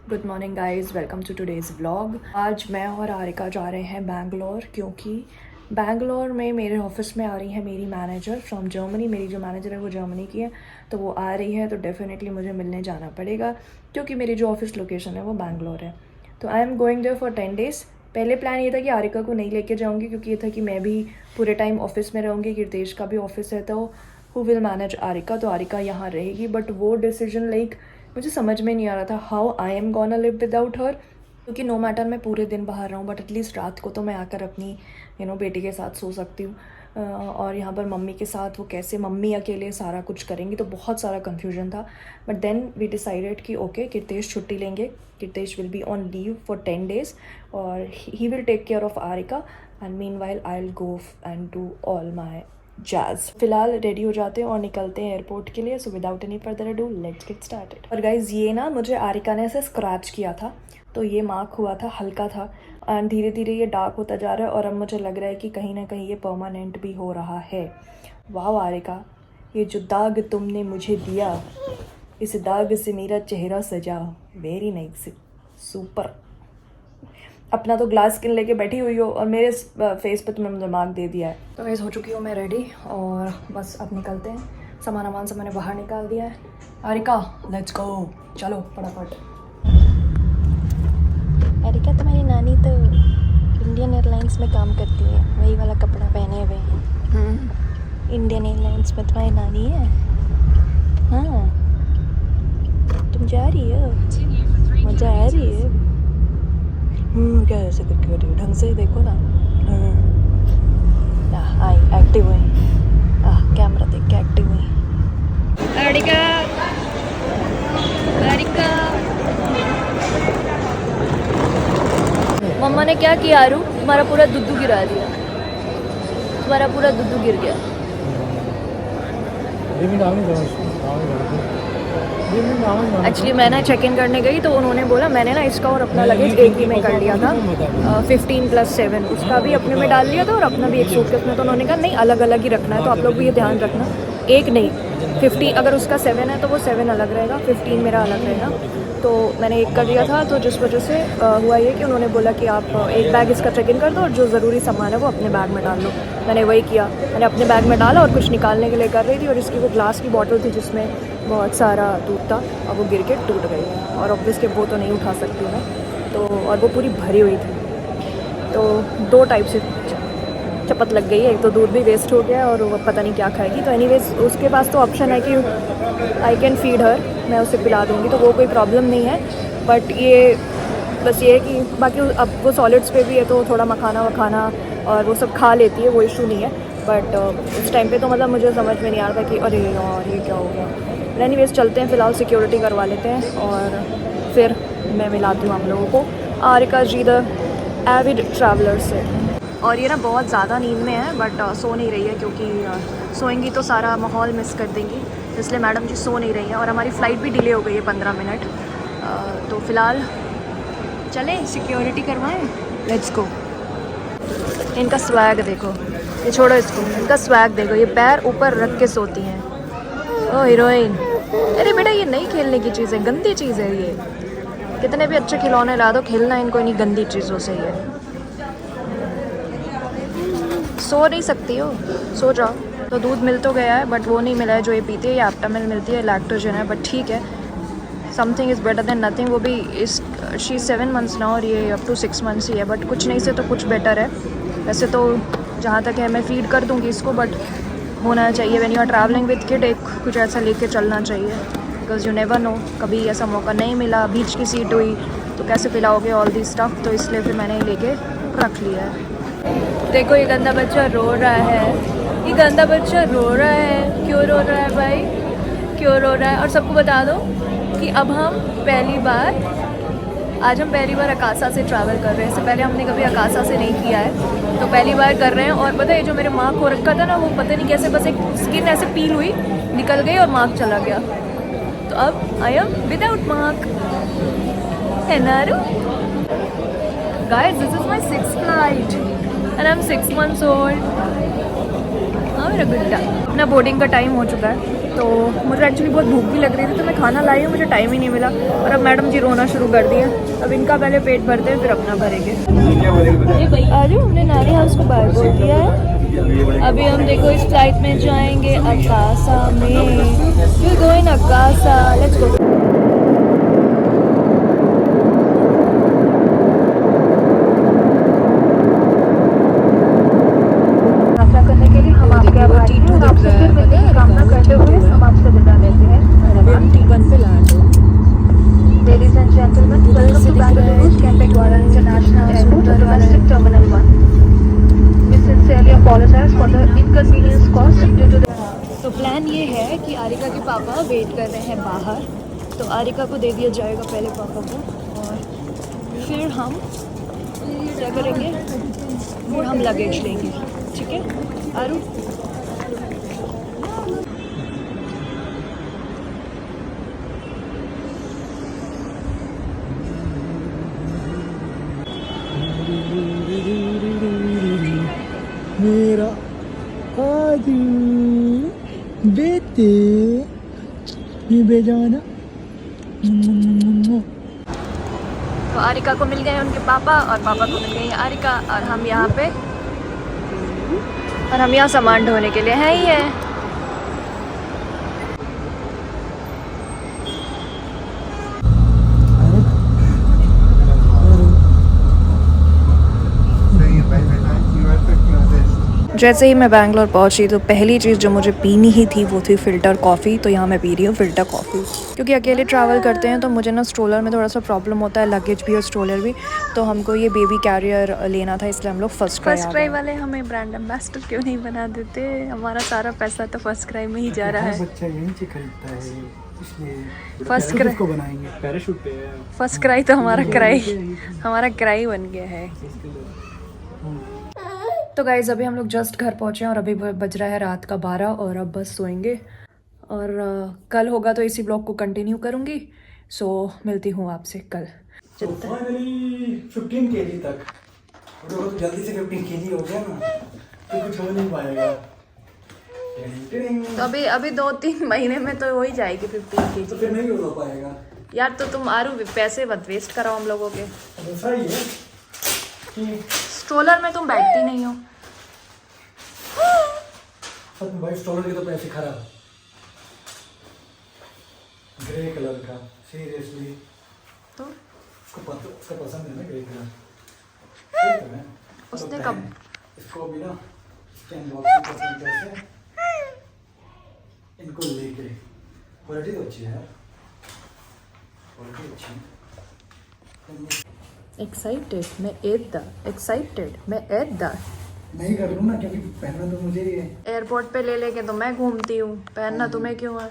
Good morning guys, welcome to today's vlog. आज मैं और आरिका जा रहे हैं बैंगलोर, क्योंकि बैंगलोर में मेरे ऑफिस में आ रही है मेरी मैनेजर फ्रॉम जर्मनी। मेरी जो मैनेजर है वो जर्मनी की है, तो वो आ रही है, तो डेफिनेटली मुझे मिलने जाना पड़ेगा क्योंकि मेरी जो ऑफिस लोकेशन है वो बैंगलोर है। तो I am going there for 10 days. पहले प्लान ये था कि आरिका को नहीं लेके जाऊँगी, क्योंकि ये था कि मैं भी पूरे टाइम ऑफिस में रहूँगी, कीर्तेश का भी ऑफिस है, तो हु विल मैनेज आरिका, तो आरिका यहाँ रहेगी। बट वो डिसीजन मुझे समझ में नहीं आ रहा था how I am gonna live without her, क्योंकि नो मैटर मैं पूरे दिन बाहर रहूँ बट एटलीस्ट रात को तो मैं आकर अपनी बेटी के साथ सो सकती हूँ। और यहाँ पर मम्मी के साथ वो कैसे मम्मी अकेले सारा कुछ करेंगी, तो बहुत सारा कन्फ्यूजन था। बट देन वी डिसाइडेड कि ओके, कीर्तेश छुट्टी लेंगे, Kirtesh will be on leave for 10 days और he will take care of Aarika and meanwhile I will go and do all my jazz. फिलहाल रेडी हो जाते हैं और निकलते हैं एयरपोर्ट के लिए। So without any further ado let's get started. और गाइज ये ना मुझे आरिका ने ऐसे स्क्रैच किया था, तो ये मार्क हुआ था, हल्का था, एंड धीरे धीरे ये डार्क होता जा रहा है और अब मुझे लग रहा है कि कहीं ना कहीं ये परमानेंट भी हो रहा है। वाह आरिका, ये जो दाग तुमने मुझे दिया, इस दाग से मेरा चेहरा सजा, वेरी नाइस, सुपर। अपना तो ग्लास स्किन लेके बैठी हुई हो और मेरे फेस पे तुमने मुझे मार्क दे दिया है। तो वैसे हो चुकी हूँ मैं रेडी और बस अब निकलते हैं। सामान वामान सब मैंने बाहर निकाल दिया है। आरिका लेट्स गो, चलो फटाफट। आरिका, तुम्हारी नानी तो इंडियन एयरलाइंस में काम करती है, वही वाला कपड़ा पहने हुए हैं। इंडियन एयरलाइंस में तुम्हारी नानी है। हाँ, तुम जा रही हो, मजा आ रही है। क्या ऐसे करके बैठी हो, ढंग से देखो ना। आई एक्टिव हुई, कैमरा देख के एक्टिव हुई। आरिका, आरिका, मम्मा ने क्या किया आरू, तुम्हारा पूरा दूध गिरा दिया, तुम्हारा पूरा दूध गिर गया। एक्चुअली मैं ना चेक इन करने गई तो उन्होंने बोला, मैंने ना इसका और अपना लगेज एक ही में कर लिया था, 15+7 उसका भी अपने में डाल लिया था और अपना भी एक सूटकेस में। तो उन्होंने कहा नहीं, अलग अलग ही रखना है, तो आप लोग भी ये ध्यान रखना, एक नहीं 15, अगर उसका 7 है तो वो 7 अलग रहेगा, 15 मेरा अलग रहेगा। तो मैंने एक कर दिया था, तो जिस वजह से हुआ ये कि उन्होंने बोला कि आप एक बैग इसका चेक इन कर दो और जो ज़रूरी सामान है वो अपने बैग में डाल लो। मैंने वही किया, मैंने अपने बैग में डाला और कुछ निकालने के लिए कर रही थी, और इसकी वो ग्लास की बॉटल थी जिसमें बहुत सारा दूध था और वो गिर के टूट गई है, और ऑब्वियसली वो तो नहीं उठा सकती मैं, तो और वो पूरी भरी हुई थी, तो 2 टाइप से चपत लग गई है। एक तो दूध भी वेस्ट हो गया और वो पता नहीं क्या खाएगी। तो एनीवेज उसके पास तो ऑप्शन है कि आई कैन फीड हर, मैं उसे पिला दूँगी, तो वो कोई प्रॉब्लम नहीं है। बट ये बस ये है कि बाकी अब वो सॉलिड्स पे भी है, तो थोड़ा मखाना वखाना और वो सब खा लेती है, वो इशू नहीं है। बट उस टाइम पे तो मतलब मुझे समझ में नहीं आ रहा था कि अरे यार ये क्या हो गया। एनीवेज चलते हैं, फ़िलहाल सिक्योरिटी करवा लेते हैं और फिर मैं मिलाती हूँ आप लोगों को आरिका जी द एविड ट्रैवलर से। और ये ना बहुत ज़्यादा नींद में है बट सो नहीं रही है, क्योंकि सोएंगी तो सारा माहौल मिस कर देंगी, इसलिए मैडम जी सो नहीं रही हैं। और हमारी फ़्लाइट भी डिले हो गई है 15 मिनट। तो फ़िलहाल चलें सिक्योरिटी करवाएं, लेट्स गो। इनका स्वैग देखो, ये छोड़ो इसको, इनका स्वैग देखो, ये पैर ऊपर रख के सोती हैं। ओ हीरोइन, अरे बेटा ये नहीं खेलने की चीज़ है, गंदी चीज़ है ये। कितने भी अच्छे खिलौने ला दो, खेलना इनको इन्हीं गंदी चीज़ों से ही है। सो नहीं सकती हो, सो जाओ। तो दूध मिल तो गया है बट वो नहीं मिला है जो ये पीती है, ये एप्टामिल मिलती है, लैक्टोजन है, बट ठीक है, something is better than nothing. वो भी इस शी 7 मंथ्स ना और ये अप टू 6 मंथ्स ही है, बट कुछ नहीं से तो कुछ बेटर है। वैसे तो जहाँ तक है मैं फ़ीड कर दूँगी इसको, बट होना चाहिए when you are travelling with kid, एक कुछ ऐसा लेके चलना चाहिए, बिकॉज यू नेवर नो, कभी ऐसा मौका नहीं मिला, बीच की सीट हुई तो कैसे पिलाओगे ऑल दी स्टफ़, तो इसलिए फिर मैंने लेके रख लिया है। देखो ये गंदा बच्चा रो रहा है, ये गंदा बच्चा रो रहा है, क्यों रो रहा है भाई, क्यों रो रहा है। और सबको बता दो कि अब हम आज हम पहली बार अकासा से ट्रैवल कर रहे हैं। इससे पहले हमने कभी अकासा से नहीं किया है, तो पहली बार कर रहे हैं। और पता है जो मेरे मार्क हो रखा था ना, वो पता नहीं कैसे बस एक स्किन ऐसे पील हुई, निकल गई और मार्क चला गया। तो अब आई एम विदाउट मार्क, है ना रू। Guys this is my 6th flight and I am 6 months old. हाँ मेरा गुड्डा. अपना बोर्डिंग का टाइम हो चुका है तो मुझे एक्चुअली बहुत भूख भी लग रही थी तो मैं खाना लाई हूँ, मुझे टाइम ही नहीं मिला और अब मैडम जी रोना शुरू कर दिया. अब इनका पहले पेट भरते हैं फिर अपना भरेंगे. आज हमने नानी हाउस को बाहर बोल दिया है. अभी हम देखो इस फ्लाइट में जाएंगे अकासा में. You going Akasa, let's go. Ladies and gentlemen, welcome to Bangalore Kempegowda International Airport, Domestic Terminal 1. We sincerely apologize for the inconvenience caused due to the... तो प्लान ये है कि आरिका के पापा वेट कर रहे हैं बाहर, तो आरिका को दे दिया जाएगा पहले पापा को और फिर हम क्या करेंगे, फिर हम लगेज लेंगे. ठीक है आरू? मेरा आदू बेटे ये बेजाना. तो आरिका को मिल गए उनके पापा और पापा को मिल गई आरिका और हम यहाँ पे और हम यहाँ सामान ढोने के लिए हैं ही है. जैसे ही मैं बैंगलोर पहुंची तो पहली चीज़ जो मुझे पीनी ही थी वो थी फ़िल्टर कॉफ़ी. तो यहाँ मैं पी रही हूँ फ़िल्टर कॉफ़ी क्योंकि अकेले ट्रैवल करते हैं तो मुझे ना स्ट्रोलर में थोड़ा सा प्रॉब्लम होता है, लगेज भी और स्ट्रोलर भी. तो हमको ये बेबी कैरियर लेना था इसलिए हम लोग फर्स्ट क्राई वाले हमें ब्रांड एम्बेसडर क्यों नहीं बना देते? हमारा सारा पैसा तो फर्स्ट क्राई में ही जा रहा है. बच्चा यहीं से खरीदता है इसलिए फर्स्ट क्राई को बनाएंगे पैराशूट पे. फर्स्ट क्राई तो हमारा क्राई बन गया है. तो गाइज़ अभी हम लोग जस्ट घर पहुँचे हैं और अभी बज रहा है रात का 12 और अब बस सोएंगे और कल होगा तो इसी ब्लॉग को कंटिन्यू करूँगी. सो मिलती हूँ आपसे कल. फाइनली 15 kg तक तो जल्दी से 15 kg हो गया ना तो कुछ हो नहीं पाएगा. तो अभी 2-3 महीने में तो हो ही जाएगी 15 kg. तो फिर नहीं हो पाएगा यार. तो तुम आरू पैसे मत वेस्ट कराओ हम लोगों के. ऐसा ही है कि स्ट्रोलर में तुम बैठती नहीं हो. भाई स्ट्रोलर के तो पैसे खराब. ग्रे कलर का सीरियसली तो उसका पसंद है ना ग्रे कलर. उसने कब इसको भी ना अनबॉक्सिंग करते हैं इनको लेके. क्वालिटी तो अच्छी है यार, क्वालिटी अच्छी है. एक्साइटेड मैं एदा नहीं कर लूँ ना क्योंकि पहनना तो मुझे ही है. एयरपोर्ट पे ले लेके तो मैं घूमती हूँ, पहनना तुम्हें क्यों है?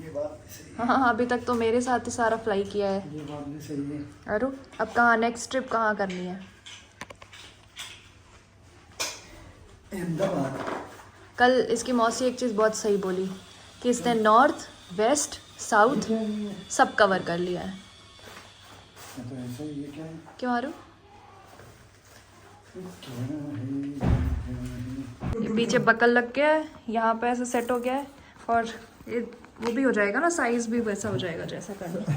ये बात भी सही है. हाँ अभी तक तो मेरे साथ ही सारा फ्लाई किया है. ये बात भी सही है. अरे अब कहाँ नेक्स्ट ट्रिप कहाँ करनी है? अहमदाबाद. कल इसकी मौसी एक चीज़ बहुत सही बोली कि इसने नॉर्थ वेस्ट साउथ सब कवर कर लिया है. तो ऐसा ही है क्या? क्यों आरू? ये पीछे बकल लग गया है, यहाँ पे ऐसे सेट हो गया है और ये वो भी हो जाएगा ना, साइज भी वैसा हो जाएगा जैसा करना.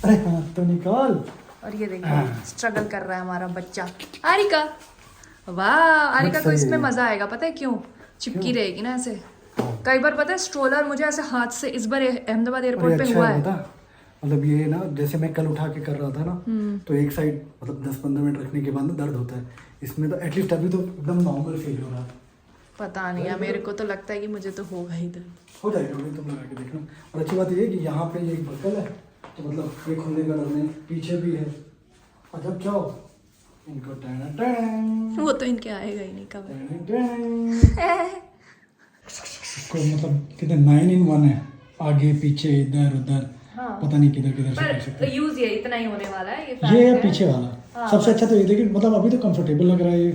अरे हाँ तो निकाल. और ये देखिए स्ट्रगल कर रहा है हमारा बच्चा आरिका. वाह आरिका को इसमें मजा आएगा. पता है क्यों? चिपकी रहेगी ना ऐसे. कई बार पता है स्ट्रोलर मुझे ऐसे हाथ से, इस बार अहमदाबाद एयरपोर्ट पे हुआ है. मतलब ये ना जैसे मैं कल उठा के कर रहा था ना तो एक साइड मतलब 10-15 मिनट रखने के बाद ना दर्द होता है. इसमें तो एटलीस्ट अभी तो एकदम नॉर्मल फील हो रहा है. पता नहीं है, मेरे को तो लगता है कि मुझे तो होगा ही दर्द. हो जाएगा भाई, तुम लगा के देखना. और अच्छी बात ये है कि यहाँ पे ये एक बकल है तो मतलब ये खुलने का डर नहीं, पीछे भी है. और जब चाहो इनको टैन वो तो इनके आएगा ही नहीं कवर. इसको मतलब कितने 9 in 1 है, आगे पीछे इधर उधर. हाँ. पता नहीं किधर किधर से कर सकते. यूज ये इतना ही होने वाला है. ये है पीछे वाला. हाँ, सबसे अच्छा तो ये देखिए, मतलब अभी तो कंफर्टेबल लग रहा है ये.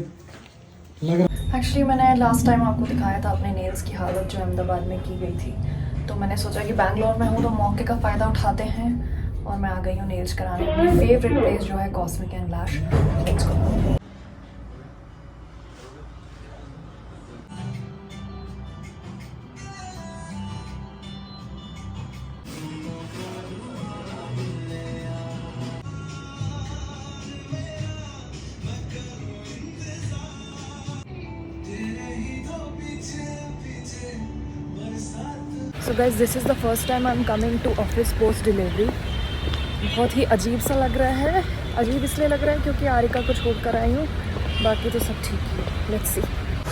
लग रहा है एक्चुअली मैंने लास्ट टाइम आपको दिखाया था अपने नेल्स की हालत जो अहमदाबाद में की गई थी. तो मैंने सोचा कि बैंगलोर में हूँ तो मौके का फ़ायदा उठाते हैं और मैं आ गई हूँ नेल्स कराने. मेरी फेवरेट प्लेस जो है cosmic and lash. Let's go. So guys this is the first time I am coming to office post delivery. बहुत ही अजीब सा लग रहा है. अजीब इसलिए लग रहा है क्योंकि आरिका को छोड़ कर आई हूँ, बाकी तो सब ठीक है. Let's see.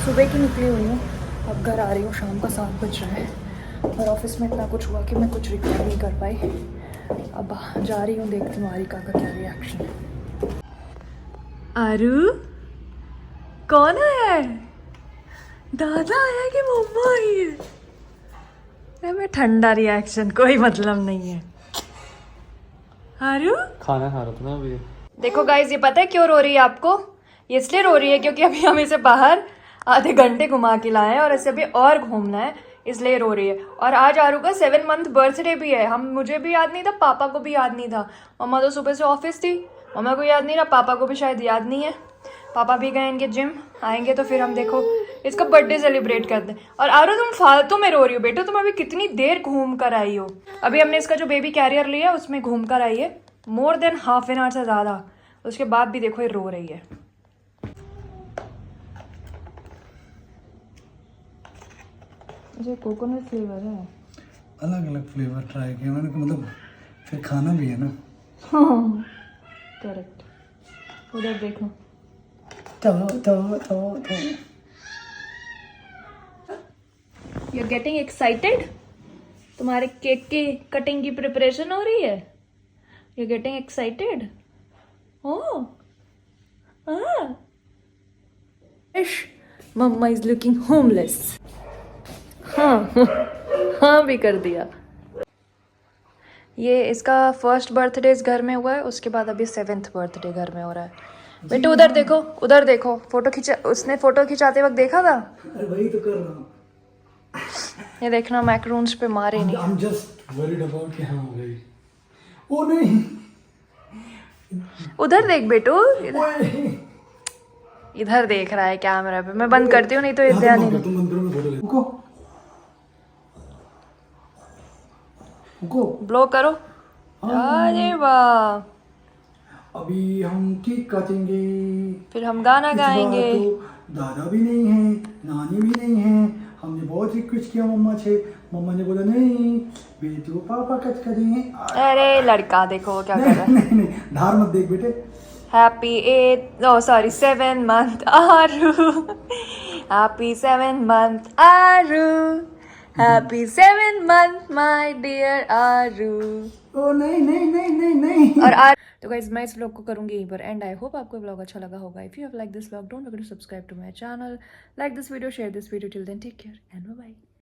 सुबह की निकली हुई हूँ, अब घर आ रही हूँ. शाम का 7 बज रहा है और ऑफिस में इतना कुछ हुआ कि मैं कुछ रिकॉर्ड नहीं कर पाई. अब जा रही हूँ, देखती हूँ आरिका का क्या रिएक्शन है. आरू कौन आया है? दादा आया कि मम्मा आई है? मैं ठंडा रिएक्शन, कोई मतलब नहीं है. आरू खाना खा रहा था ना अभी. देखो गाइज, ये पता है क्यों रो रही है आपको? ये इसलिए रो रही है क्योंकि अभी हम इसे बाहर आधे घंटे घुमा के लाए हैं और इसे अभी और घूमना है, इसलिए रो रही है. और आज आरू का 7 मंथ बर्थडे भी है. मुझे भी याद नहीं था, पापा को भी याद नहीं था. मम्मा तो सुबह से ऑफिस थी, मम्मा को याद नहीं रहा, पापा को भी शायद याद नहीं है. पापा भी गए इनके जिम, आएंगे तो फिर हम देखो इसका बर्थडे सेलिब्रेट करते हैं. और आरू तुम फालतू में रो रही हो बेटा, तुम अभी कितनी देर घूम कर आई हो. अभी हमने इसका जो बेबी कैरियर लिया उसमें घूम कर आई है, more than half an hour से ज़्यादा. उसके बाद भी देखो ये रो रही है. मुझे कोकोनट फ्लेवर है. अलग अलग फ्लेवर ट्राई किया मैंने, मतलब फिर खाना भी है ना. करेक्ट. उधर देखो. You are getting excited? तुम्हारे केक की कटिंग की प्रिपरेशन हो रही है. You are getting excited? Oh mama is looking homeless. हाँ हाँ भी कर दिया. ये इसका फर्स्ट बर्थडे इस घर में हुआ है, उसके बाद अभी 7th बर्थडे घर में हो रहा है. बेटे उधर देखो, उधर देखो. फोटो खींचा, उसने फोटो खिंचाते वक्त देखा था. अरे वही तो कर रहा हूँ. ये देखना मैक्रोन्स पे मारे नहीं. I'm just worried about कि हाँ हो गई. ओ नहीं. उधर देख बेटू, ओए. इधर देख रहा है कैमरा पे. मैं बंद करती हूँ नहीं तो ये ध्यान ही नहीं. तुम बंद करो, मैं फोटो ले. रुको रुको. ब्लो करो. अरे वाह. अभी हम केक काटेंगे. फिर हम गाना इस बार गाएंगे. तो दादा भी नहीं है, नानी भी नहीं है. हमने बहुत रिक्वेस्ट किया मम्मा से, मम्मा ने बोला नहीं बेटू पापा कट करेंगे. अरे लड़का देखो क्या कर रहा है. नहीं नहीं, धार मत देख बेटे. Happy 7 month Aru. Happy 7 month Aru. Happy 7 month my dear Aru. ओ नहीं नहीं नहीं नहीं नहीं. और तो गाइज मैं इस व्लॉग को करूंगी यहीं पर एंड. आई होप आपको व्लॉग अच्छा लगा होगा. If you have like this vlog don't forget to subscribe to my channel, like this video, share this video. Till then take care and bye bye.